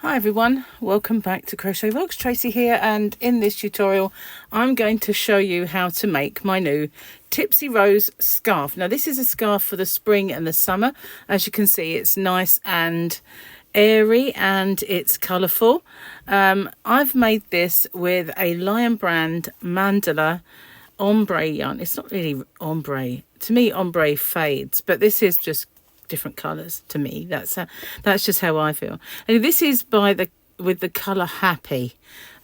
Hi everyone, welcome back to Crochet Vlogs. Tracy here, and in this tutorial I'm going to show you how to make my new Tipsy Rose Scarf. Now this is a scarf for the spring and the summer. As you can see, it's nice and airy and it's colourful. I've made this with a Lion Brand Mandala Ombre yarn. It's not really ombre. To me, ombre fades, but this is just different colours to me. That's just how I feel. And this is with the colour Happy,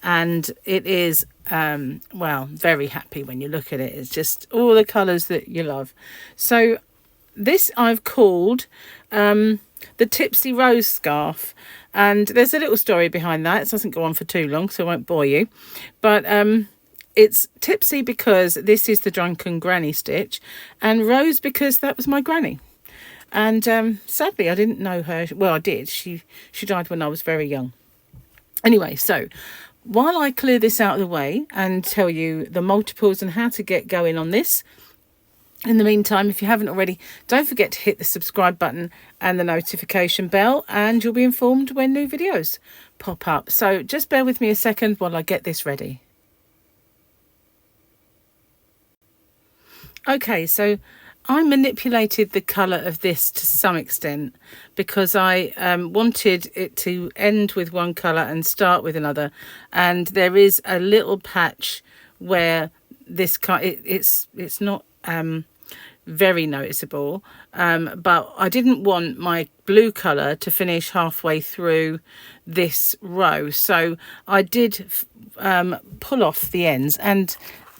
and it is well, very happy when you look at it. It's just all the colours that you love. So this I've called the Tipsy Rose Scarf, and there's a little story behind that. It doesn't go on for too long, so I won't bore you, but it's Tipsy because this is the Drunken granny stitch, and Rose because that was my granny. And sadly, I didn't know her. Well, I did. She died when I was very young. Anyway, so while I clear this out of the way and tell you the multiples and how to get going on this, in the meantime, if you haven't already, don't forget to hit the subscribe button and the notification bell, and you'll be informed when new videos pop up. So just bear with me a second while I get this ready. Okay, so I manipulated the colour of this to some extent because I wanted it to end with one colour and start with another. And there is a little patch where this it's not very noticeable, but I didn't want my blue colour to finish halfway through this row. So I did pull off the ends, and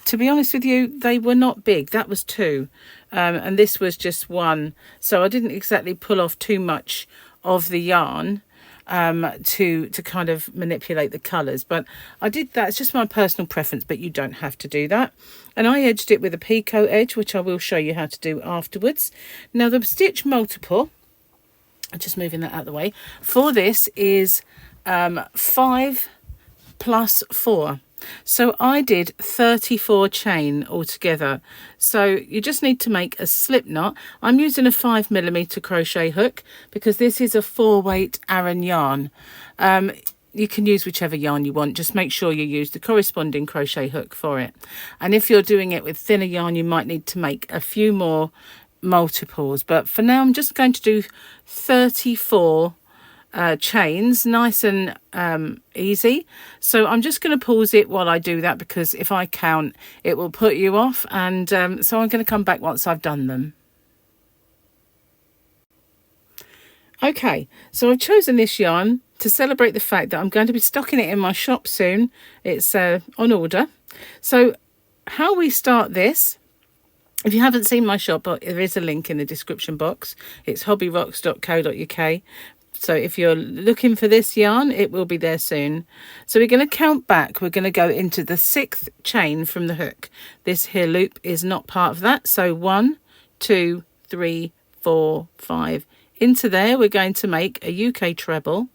to be honest with you, they were not big. That was two, and this was just one. So I didn't exactly pull off too much of the yarn to kind of manipulate the colours. But I did that. It's just my personal preference, but you don't have to do that. And I edged it with a Picot edge, which I will show you how to do afterwards. Now the stitch multiple, I'm just moving that out of the way, for this is 5 plus 4. So I did 34 chain altogether. So you just need to make a slip knot. I'm using a 5mm crochet hook because this is a 4-weight Aran yarn. You can use whichever yarn you want. Just make sure you use the corresponding crochet hook for it. And if you're doing it with thinner yarn, you might need to make a few more multiples. But for now, I'm just going to do 34 chains, nice and easy. So I'm just going to pause it while I do that, because if I count it will put you off, and so I'm going to come back once I've done them. Okay, so I've chosen this yarn to celebrate the fact that I'm going to be stocking it in my shop soon. It's on order. So how we start this, if you haven't seen my shop, there is a link in the description box. It's hobbyrocks.co.uk. So if you're looking for this yarn, it will be there soon. So we're going to count back. We're going to go into the 6th chain from the hook. This here loop is not part of that. So 1, 2, 3, 4, 5. Into there, we're going to make a UK treble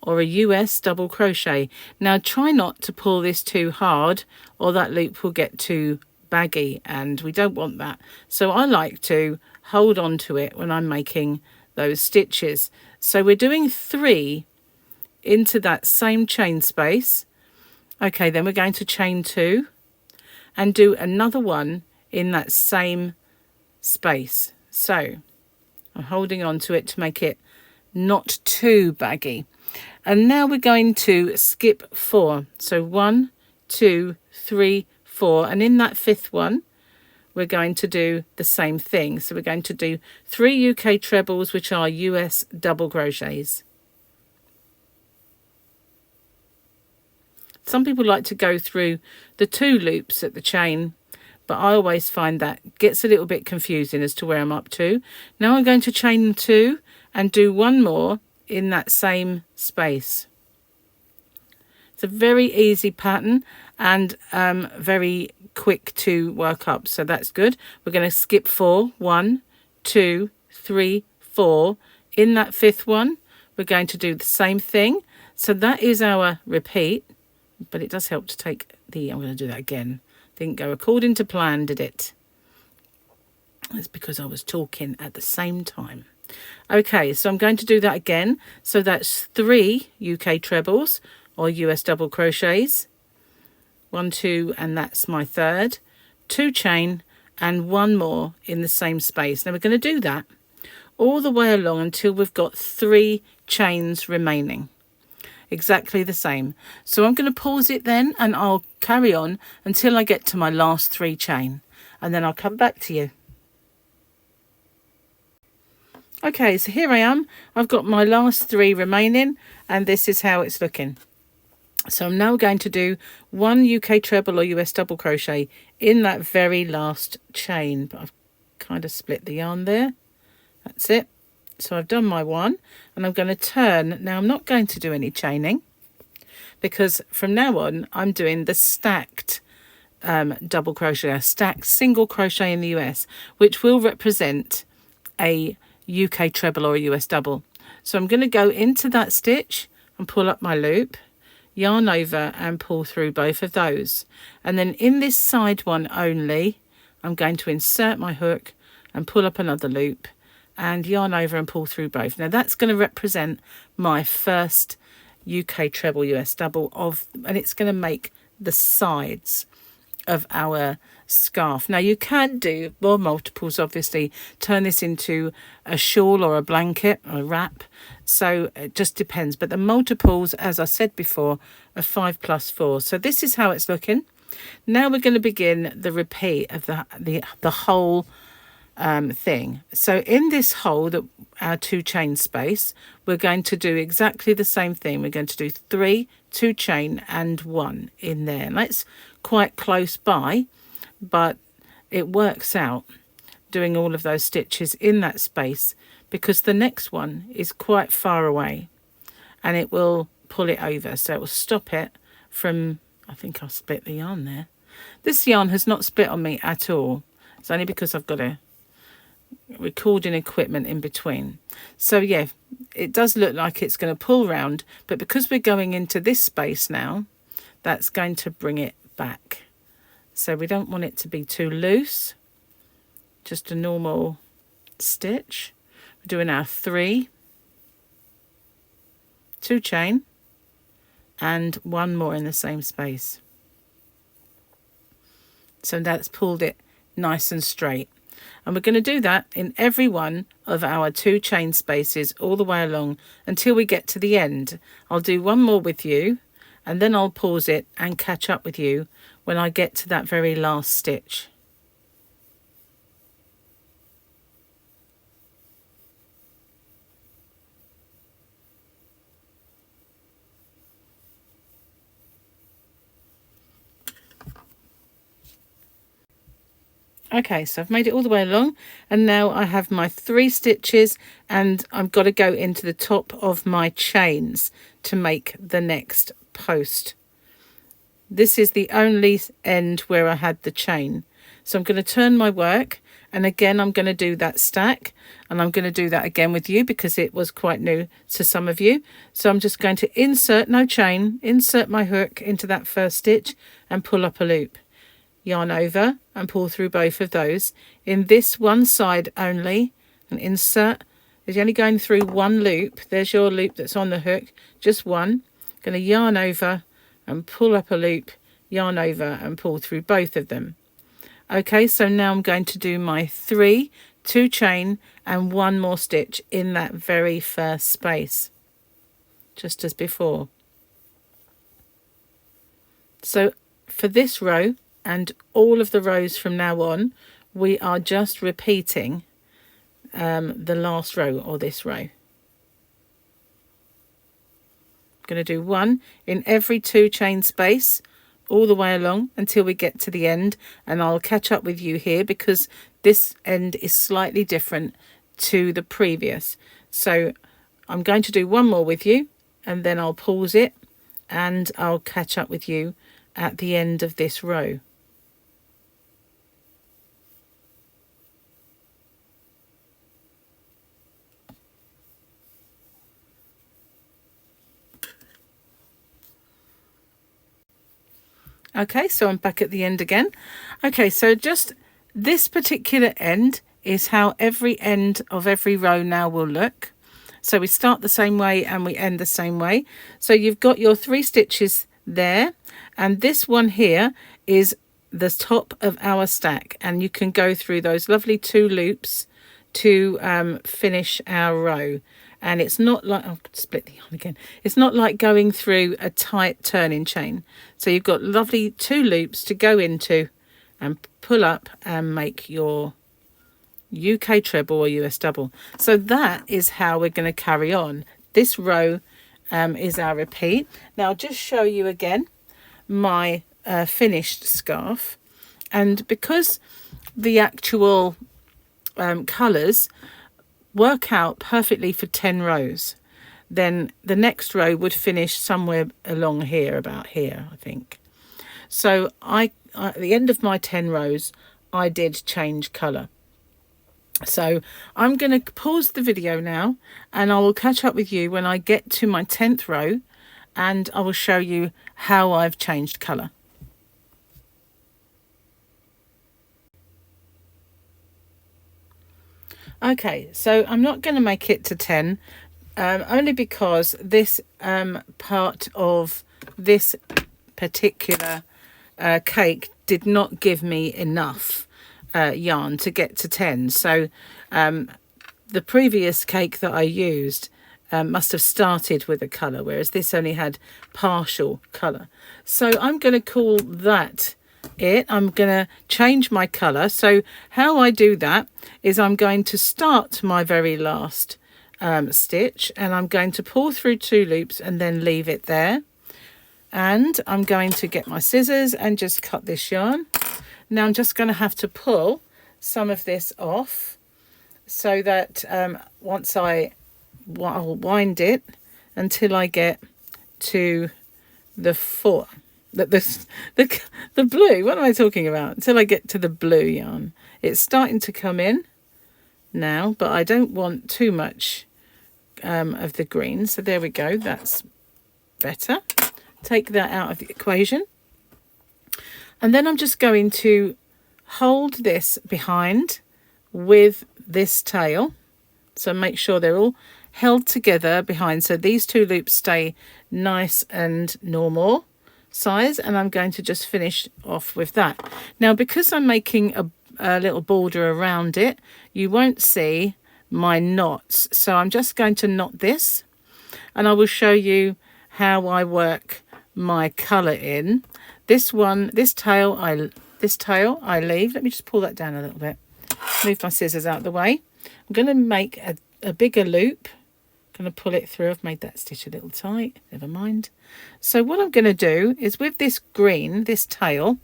or a US double crochet. Now try not to pull this too hard, or that loop will get too baggy, and we don't want that. So I like to hold on to it when I'm making those stitches. So we're doing 3 into that same chain space. Okay, then we're going to chain 2 and do another one in that same space. So I'm holding on to it to make it not too baggy. And now we're going to skip 4. So 1, 2, 3, 4, and in that 5th one we're going to do the same thing. So we're going to do 3 UK trebles, which are US double crochets. Some people like to go through the 2 loops at the chain, but I always find that gets a little bit confusing as to where I'm up to. Now I'm going to chain 2 and do one more in that same space. It's a very easy pattern and very quick to work up, so that's good. We're going to skip 4. 1, 2, 3, 4. In that 5th one, we're going to do the same thing. So that is our repeat, but it does help to take the, I'm going to do that again. Didn't go according to plan, did it? That's because I was talking at the same time. Okay, so I'm going to do that again. So that's 3 UK trebles or US double crochets. 1, 2, and that's my third. 2 chain and 1 more in the same space. Now we're going to do that all the way along until we've got 3 chains remaining. Exactly the same. So I'm going to pause it then, and I'll carry on until I get to my last 3 chain, and then I'll come back to you. Okay, so here I am. I've got my last 3 remaining, and this is how it's looking. So I'm now going to do 1 UK treble or US double crochet in that very last chain, but I've kind of split the yarn there. That's it. So I've done my 1, and I'm going to turn. Now I'm not going to do any chaining because from now on I'm doing the stacked double crochet, a stacked single crochet in the US, which will represent a UK treble or a US double. So I'm going to go into that stitch and pull up my loop, yarn over and pull through both of those. And then in this side one only, I'm going to insert my hook and pull up another loop and yarn over and pull through both. Now that's going to represent my first UK treble US double and it's going to make the sides of our scarf. Now you can do more multiples, obviously, turn this into a shawl or a blanket or a wrap, so it just depends, but the multiples, as I said before, are 5 plus 4. So this is how it's looking. Now we're going to begin the repeat of the whole thing. So in this hole, our 2 chain space, we're going to do exactly the same thing. We're going to do 3 2 chain and 1 in there, and that's quite close by, but it works out doing all of those stitches in that space because the next one is quite far away and it will pull it over, so it will stop it from, I think I'll split the yarn there. This yarn has not split on me at all. It's only because I've got a recording equipment in between. So yeah, it does look like it's going to pull round, but because we're going into this space now, that's going to bring it back. So we don't want it to be too loose, just a normal stitch. We're doing our 3 2 chain and 1 more in the same space. So that's pulled it nice and straight. And we're going to do that in every one of our 2 chain spaces all the way along until we get to the end. I'll do 1 more with you and then I'll pause it and catch up with you when I get to that very last stitch. Okay, so I've made it all the way along, and now I have my 3 stitches, and I've got to go into the top of my chains to make the next post. This is the only end where I had the chain. So I'm going to turn my work, and again I'm going to do that stack, and I'm going to do that again with you because it was quite new to some of you. So I'm just going to insert no chain, insert my hook into that first stitch and pull up a loop. Yarn over and pull through both of those in this one side only, and insert. If you're only going through 1 loop, there's your loop that's on the hook, just 1. Going to yarn over and pull up a loop, yarn over and pull through both of them. Okay, so now I'm going to do my 3 2 chain and 1 more stitch in that very first space, just as before. So for this row and all of the rows from now on, we are just repeating the last row or this row. I'm going to do 1 in every 2 chain space all the way along until we get to the end, and I'll catch up with you here because this end is slightly different to the previous. So I'm going to do 1 more with you and then I'll pause it and I'll catch up with you at the end of this row. Okay, so I'm back at the end again. Okay, so just this particular end is how every end of every row now will look. So we start the same way and we end the same way. So you've got your 3 stitches there, and this one here is the top of our stack, and you can go through those lovely 2 loops to finish our row. And it's not like, I'll split the yarn again, it's not like going through a tight turning chain. So you've got lovely 2 loops to go into and pull up and make your UK treble or US double. So that is how we're going to carry on. This row is our repeat. Now I'll just show you again my finished scarf, and because the actual colours work out perfectly for 10 rows, then the next row would finish somewhere along here, about here, I think. So at the end of my 10 rows I did change colour. So I'm going to pause the video now, and I will catch up with you when I get to my 10th row, and I will show you how I've changed colour. Okay, so I'm not going to make it to 10, only because this part of this particular cake did not give me enough yarn to get to 10. So the previous cake that I used must have started with a colour, whereas this only had partial colour. So I'm going to call that it. I'm going to change my colour. So how I do that is I'm going to start my very last stitch, and I'm going to pull through 2 loops and then leave it there. And I'm going to get my scissors and just cut this yarn. Now I'm just going to have to pull some of this off, so that once I'll wind it until I get to the the blue. What am I talking about? Until I get to the blue yarn. It's starting to come in now, but I don't want too much of the green. So there we go. That's better. Take that out of the equation. And then I'm just going to hold this behind with this tail. So make sure they're all held together behind. So these 2 loops stay nice and normal size. And I'm going to just finish off with that. Now, because I'm making a little border around it, you won't see my knots. So I'm just going to knot this. And I will show you how I work my colour in. This tail I leave. Let me just pull that down a little bit. Move my scissors out of the way. I'm going to make a bigger loop. I'm going to pull it through. I've made that stitch a little tight. Never mind. So what I'm going to do is with this green, this tail,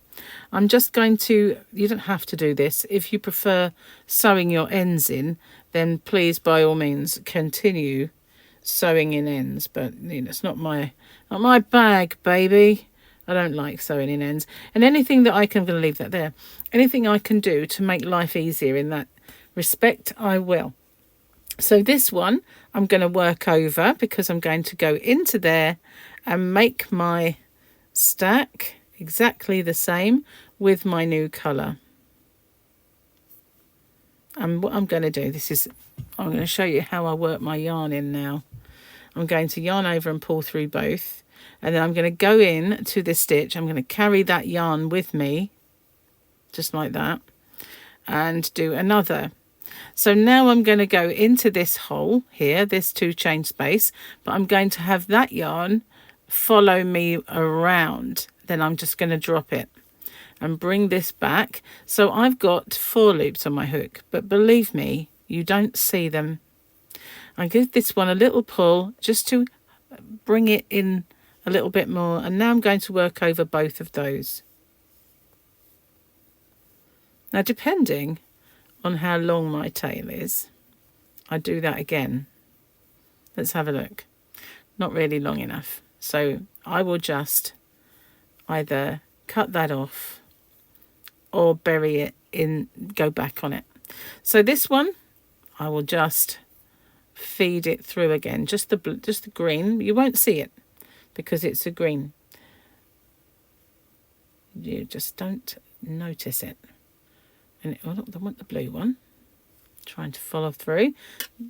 I'm just going to, you don't have to do this. If you prefer sewing your ends in, then please by all means continue sewing in ends. But you know, it's not my bag, baby. I don't like sewing in ends. And anything that I'm going to leave that there. Anything I can do to make life easier in that respect, I will. So this one I'm going to work over, because I'm going to go into there and make my stack exactly the same with my new colour. And what I'm going to do, I'm going to show you how I work my yarn in now. I'm going to yarn over and pull through both. And then I'm going to go in to this stitch. I'm going to carry that yarn with me, just like that, and do another. So now I'm going to go into this hole here, this 2 chain space, but I'm going to have that yarn follow me around. Then I'm just going to drop it and bring this back. So I've got 4 loops on my hook, but believe me, you don't see them. I give this one a little pull just to bring it in a little bit more, and now I'm going to work over both of those. Now, depending on how long my tail is, I do that again. Let's have a look. Not really long enough, so I will just either cut that off or bury it in, go back on it. So this one I will just feed it through again, just the green. You won't see it because it's a green. You just don't notice it. And I want the blue one. trying to follow through.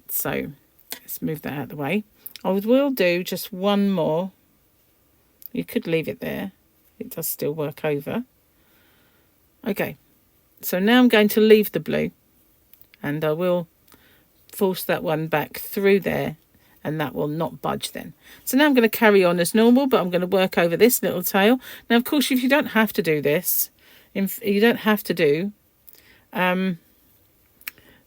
So let's move that out of the way. I will do just one more. You could leave it there. It does still work over. Okay, so now I'm going to leave the blue, and I will force that one back through there, and that will not budge then. So now I'm going to carry on as normal, but I'm going to work over this little tail. Now, of course, if you don't have to do this, you don't have to do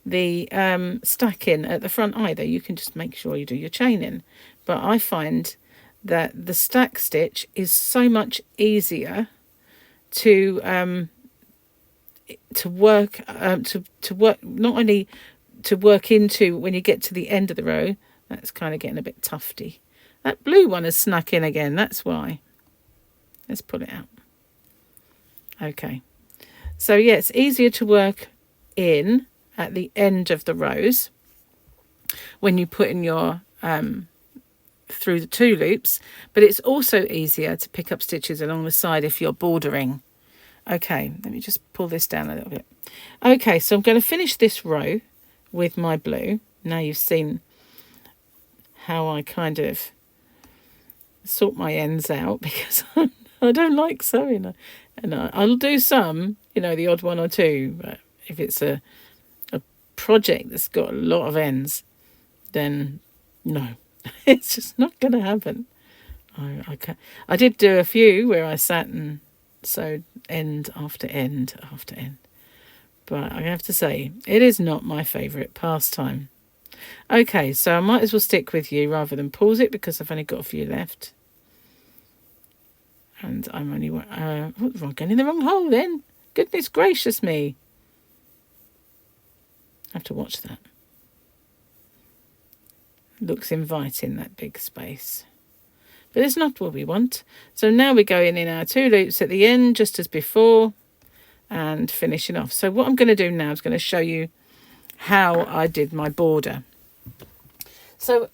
the stacking at the front either. You can just make sure you do your chaining. But I find that the stack stitch is so much easier to work not only to work into when you get to the end of the row. That's kind of getting a bit tufty. That blue one has snuck in again, that's why. Let's pull it out. Okay, so yeah, it's easier to work in at the end of the rows when you put in your through the 2 loops, but it's also easier to pick up stitches along the side if you're bordering. Okay, let me just pull this down a little bit. Okay, so I'm going to finish this row with my blue. Now you've seen how I kind of sort my ends out, because I don't like sewing, and I'll do some, you know, the odd one or two, but if it's a project that's got a lot of ends, then no, it's just not going to happen. I did do a few where I sat and sewed end after end after end, but I have to say it is not my favourite pastime. Okay, so I might as well stick with you rather than pause it, because I've only got a few left, and I'm only I'm going in the wrong hole then. Goodness gracious me, I have to watch that. Looks inviting, that big space, but it's not what we want. So now we're going in our 2 loops at the end just as before and finishing off. So what I'm going to do now is going to show you how I did my border. So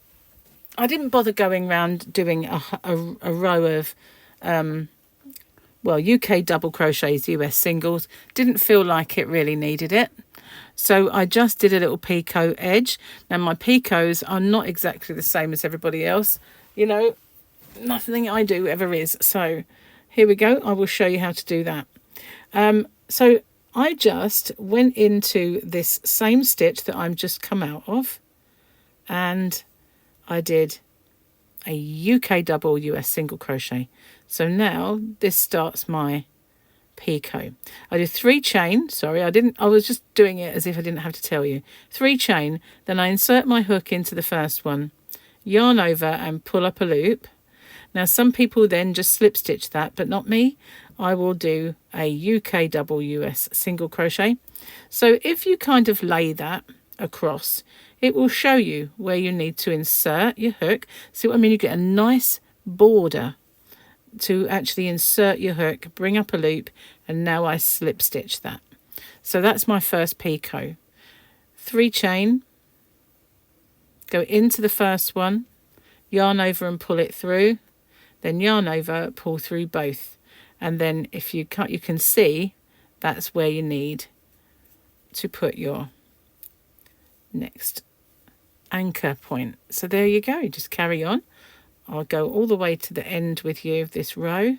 I didn't bother going around doing a row of UK double crochets, US singles. Didn't feel like it really needed it. So I just did a little picot edge. Now my picots are not exactly the same as everybody else. You know, nothing I do ever is. So here we go. I will show you how to do that. So I just went into this same stitch that I'm just come out of, and I did a UK double, US single crochet. So now this starts my picot. I did 3 chain. I was just doing it as if I didn't have to tell you. 3 chain, then I insert my hook into the first one, yarn over and pull up a loop. Now some people then just slip stitch that, but not me. I will do a UK double, US single crochet. So if you kind of lay that across, it will show you where you need to insert your hook. See what I mean? You get a nice border to actually insert your hook, bring up a loop, and now I slip stitch that. So that's my first picot. 3 chain, go into the first one, yarn over and pull it through, then yarn over, pull through both, and then if you cut, you can see that's where you need to put your next anchor point. So there you go, just carry on. I'll go all the way to the end with you of this row.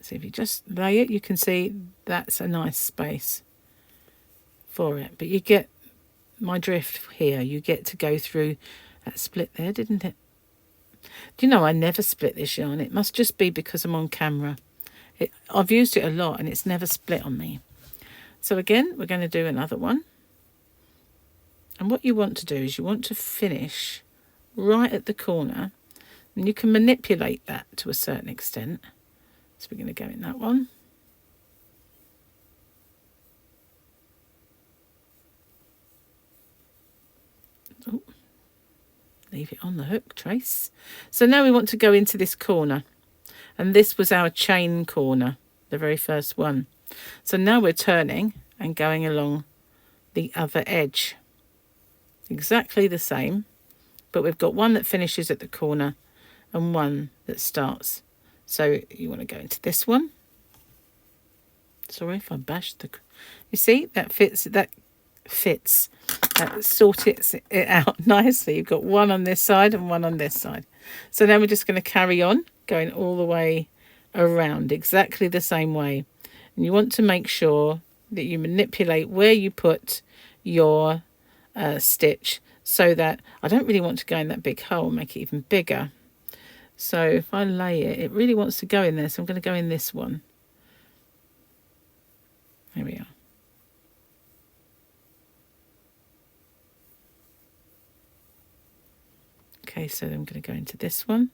So if you just lay it, you can see that's a nice space for it. But you get my drift here. You get to go through that split there, didn't it? Do you know, I never split this yarn. It must just be because I'm on camera. I've used it a lot and it's never split on me. So again, we're going to do another one. And what you want to do is you want to finish right at the corner, and you can manipulate that to a certain extent. So we're going to go in that one. Oh, leave it on the hook trace. So now we want to go into this corner, and this was our chain corner, the very first one. So now we're turning and going along the other edge. Exactly the same, but we've got one that finishes at the corner and one that starts. So you want to go into this one. Sorry if I bashed You see, that fits, sort it out nicely. You've got one on this side and one on this side. So then we're just going to carry on going all the way around exactly the same way. And you want to make sure that you manipulate where you put your stitch, so that I don't really want to go in that big hole, make it even bigger. So if I lay it, it really wants to go in there, so I'm going to go in this one. There we are. Okay, so I'm going to go into this one.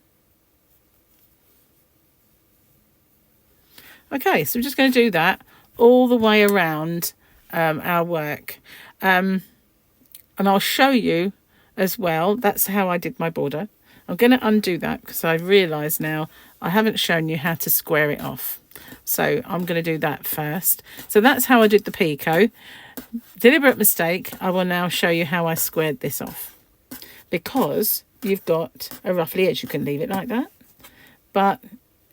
Okay, so we're just going to do that all the way around our work. And I'll show you as well. That's how I did my border. I'm going to undo that because I realise now I haven't shown you how to square it off. So I'm going to do that first. So that's how I did the Picot. Deliberate mistake. I will now show you how I squared this off. Because you've got a ruffly edge. You can leave it like that. But,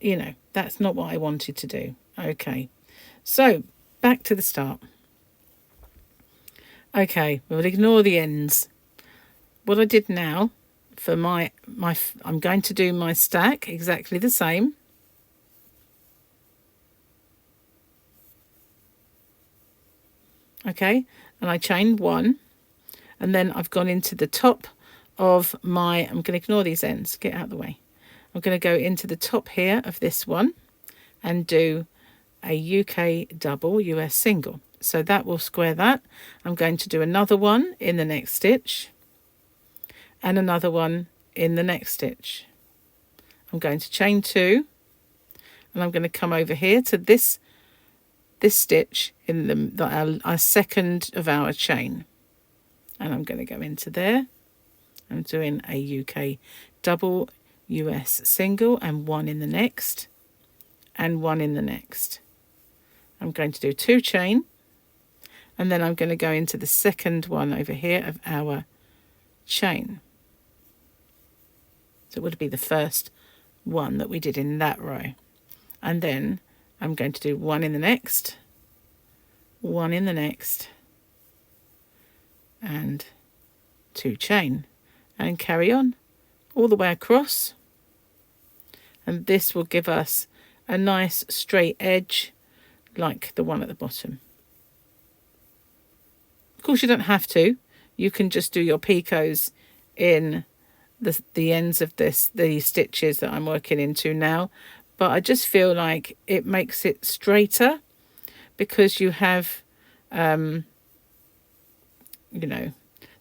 you know, that's not what I wanted to do. Okay. So back to the start. Okay, we'll ignore the ends. What I did now for I'm going to do my stack exactly the same. Okay, and I chained one, and then I've gone into the top of my, I'm going to ignore these ends, get out of the way. I'm going to go into the top here of this one and do a UK double, US single. So that will square that. I'm going to do another one in the next stitch and another one in the next stitch. I'm going to chain two, and I'm going to come over here to this stitch in our second of our chain, and I'm going to go into there. I'm doing a UK double, US single, and one in the next and one in the next. I'm going to do two chain, and then I'm going to go into the second one over here of our chain. So it would be the first one that we did in that row. And then I'm going to do one in the next, one in the next, and two chain, and carry on all the way across. And this will give us a nice straight edge like the one at the bottom. Of course, you don't have to. You can just do your picots in the ends of the stitches that I'm working into now. But I just feel like it makes it straighter because you have, you know,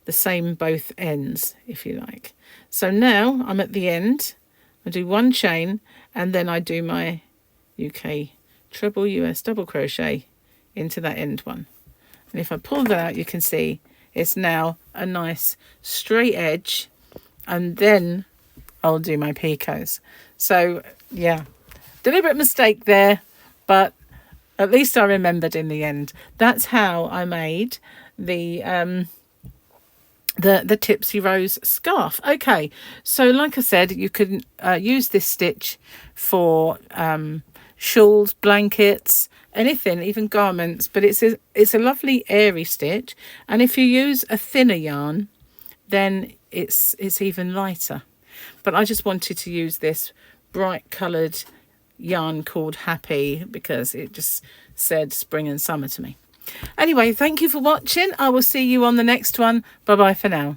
the same both ends, if you like. So now I'm at the end. I do one chain, and then I do my UK treble US double crochet into that end one. And if I pull that out, you can see it's now a nice straight edge, and then I'll do my picots. So yeah, deliberate mistake there, but at least I remembered in the end. That's how I made the Tipsy Rose Scarf. Okay, so like I said, you can use this stitch for shawls, blankets, anything, even garments, but it's a lovely airy stitch, and if you use a thinner yarn, then it's even lighter. But I just wanted to use this bright coloured yarn called Happy because it just said spring and summer to me. Anyway, thank you for watching. I will see you on the next one. Bye bye for now.